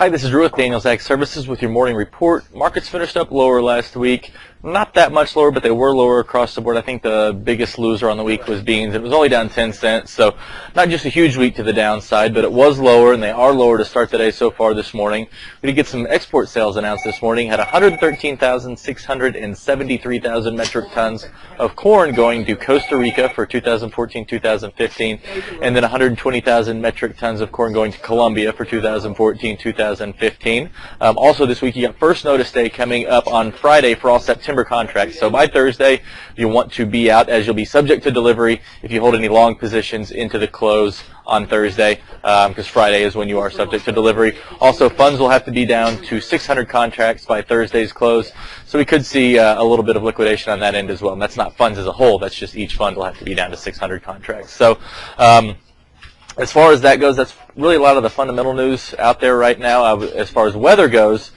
Hi, this is Drew with Daniels Ag Services with your morning report. Markets finished up lower last week. Not that much lower, but they were lower across the board. I think the biggest loser on the week was beans. It was only down 10 cents, so not just a huge week to the downside, but it was lower, and they are lower to start the day so far this morning. We did get some export sales announced this morning. Had 113,673,000 metric tons of corn going to Costa Rica for 2014-2015, and then 120,000 metric tons of corn going to Colombia for 2014-2015. Also this week, you got first notice day coming up on Friday for all September contracts. So by Thursday, you want to be out, as you'll be subject to delivery if you hold any long positions into the close on Thursday, because Friday is when you are subject to delivery. Also, funds will have to be down to 600 contracts by Thursday's close. So we could see a little bit of liquidation on that end as well. And that's not funds as a whole. That's just each fund will have to be down to 600 contracts. So as far as that goes, that's really a lot of the fundamental news out there right now. As far as weather goes,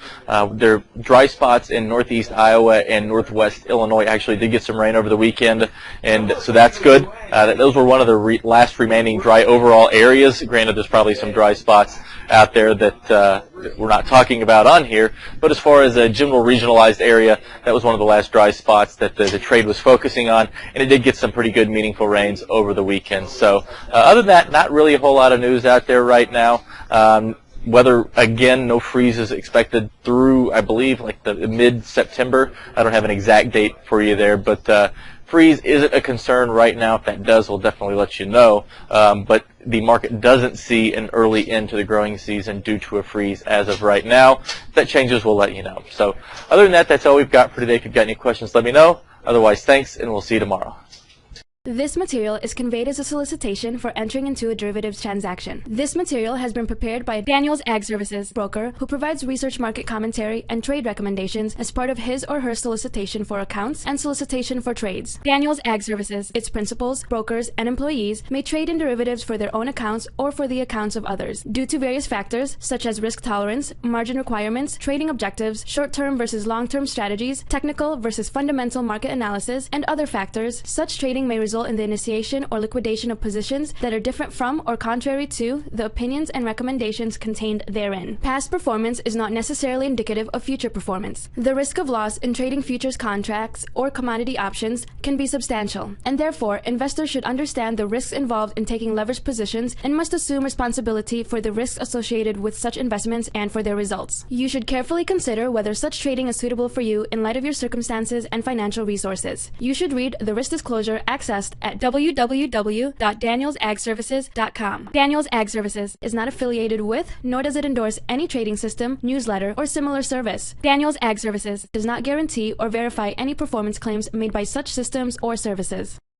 there are dry spots in northeast Iowa and northwest Illinois. Actually did get some rain over the weekend, and so that's good. Those were one of the last remaining dry overall areas. Granted, there's probably some dry spots out there that we're not talking about on here, but as far as a general regionalized area, that was one of the last dry spots that the trade was focusing on, and it did get some pretty good meaningful rains over the weekend. So other than that, not really a whole lot of news out there right now. Weather, again, no freezes expected through, I believe, like the mid-September. I don't have an exact date for you there, but freeze isn't a concern right now. If that does, we'll definitely let you know. But the market doesn't see an early end to the growing season due to a freeze as of right now. If that changes, we'll let you know. So other than that, that's all we've got for today. If you've got any questions, let me know. Otherwise, thanks, and we'll see you tomorrow. This material is conveyed as a solicitation for entering into a derivatives transaction. This material has been prepared by Daniels Ag Services broker who provides research, market commentary, and trade recommendations as part of his or her solicitation for accounts and solicitation for trades. Daniels Ag Services, its principals, brokers, and employees may trade in derivatives for their own accounts or for the accounts of others. Due to various factors such as risk tolerance, margin requirements, trading objectives, short-term versus long-term strategies, technical versus fundamental market analysis, and other factors, such trading may result in the initiation or liquidation of positions that are different from or contrary to the opinions and recommendations contained therein. Past performance is not necessarily indicative of future performance. The risk of loss in trading futures contracts or commodity options can be substantial, and therefore investors should understand the risks involved in taking leveraged positions and must assume responsibility for the risks associated with such investments and for their results. You should carefully consider whether such trading is suitable for you in light of your circumstances and financial resources. You should read the risk disclosure accessed at www.danielsagservices.com. Daniels Ag Services is not affiliated with, nor does it endorse any trading system, newsletter, or similar service. Daniels Ag Services does not guarantee or verify any performance claims made by such systems or services.